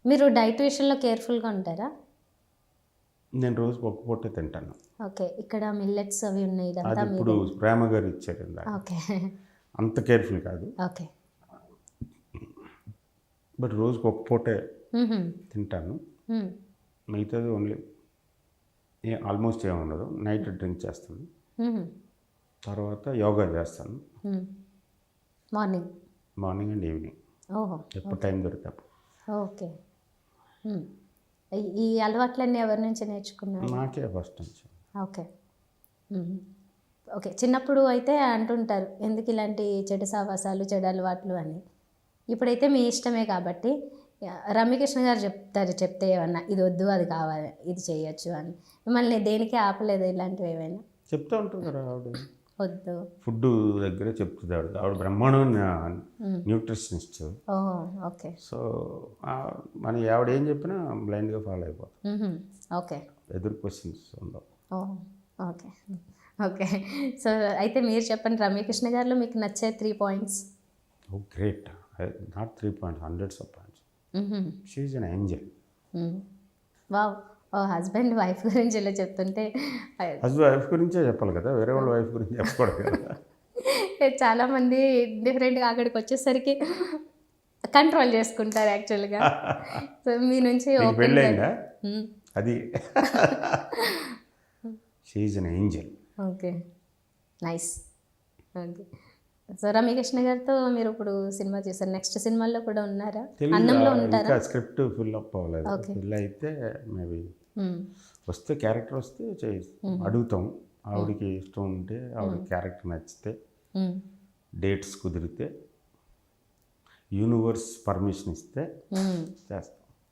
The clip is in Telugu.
మీరు డైట్ విషయంలో కేర్ఫుల్గా ఉంటారా? నేను రోజు ఒక పూటే తింటాను. ఓకే. ఇక్కడ మిల్లెట్స్ అవి ఉన్నాయి, అది ఇదంతా ఇప్పుడు మీదే. ప్రేమ గారు ఇచ్చారు ఇందాక. ఓకే. అంత కేర్ఫుల్ కాదు, ఓకే. బట్ రోజుకి ఒక పూటే మ్హూ. తింటాను. మ్. మిగతాది ఓన్లీ ఆల్మోస్ట్ ఏమి ఉండదు. నైట్ డ్రింక్ చేస్తాను, మ్హూ. తర్వాత యోగా చేస్తాను మ్. మార్నింగ్. మార్నింగ్ అండ్ ఈవినింగ్, ఓహో. ఎప్పుడు టైం దొరికితే అప్పుడు. ఓకే. మ్. ఈ అలవాట్లన్నీ ఎవరి నుంచి నేర్చుకున్నారు? నాకే ఫస్ట్ నుంచి. ఓకే. మ్మ్. ఓకే. చిన్నప్పుడు అయితే అంటుంటారు ఎందుకు ఇలాంటి చెడు సావాసాలు, చెడు అలవాట్లు అని. ఇప్పుడైతే మీ ఇష్టమే కాబట్టి రమ్యకృష్ణ గారు చెప్తే ఏమన్నా ఇది వద్దు, అది కావాలి, ఇది చేయొచ్చు అని మిమ్మల్ని దేనికి ఆపలేదు ఇలాంటివి ఏమైనా? చెప్తూ ఉంటుంది కదా ఆవిడ, వద్దు. ఫుడ్ దగ్గరే చెప్తుంది ఆవిడ. ఆవిడ బ్రహ్మాండమైన న్యూట్రిషనిస్ట్. ఓహో. ఓకే. సో మన ఆవిడ ఏం చెప్పినా బ్లైండ్గా ఫాలో అయిపోతాం. మ్హూ. ఓకే. ఎదురు క్వశ్చన్స్ ఉండవు. ఓహో. ఓకే. ఓకే. సో అయితే మీరు చెప్పండి, రమ్యకృష్ణ గారిలో మీకు నచ్చే 3 points. Oh great, not 3 points, hundreds of points. She is an angel. Wow. Oh husband wife గురించి ఇలా చెప్తుంటే హస్బెండ్ వైఫ్ గురించే చెప్పాలి కదా, వేరే వాళ్ళ వైఫ్ గురించి చెప్పకూడదు కదా. చాలామంది డిఫరెంట్గా అక్కడికి వచ్చేసరికి కంట్రోల్ చేసుకుంటారు యాక్చువల్గా. సో మీ నుంచి నీకు ఓపెన్. పెళ్ళయిందా? అది she is an angel. Okay. Nice. Okay. So Ramyakrishna గారితో మీరు ఇప్పుడు సినిమా చేశారు, నెక్స్ట్ సినిమాల్లో కూడా ఉన్నారా? అన్నంలో ఉంటారా? ఇంకా స్క్రిప్ట్ ఫిల్ అప్ అవ్వలేదు. ఫిల్ అయితే మేబీ వస్తే, క్యారెక్టర్ వస్తే అడుగుతాం. ఆవిడకి ఇష్టం ఉంటే, ఆవిడ క్యారెక్టర్ నచ్చితే, డేట్స్ కుదిరితే, యూనివర్స్ పర్మిషన్ ఇస్తే చేస్తాం.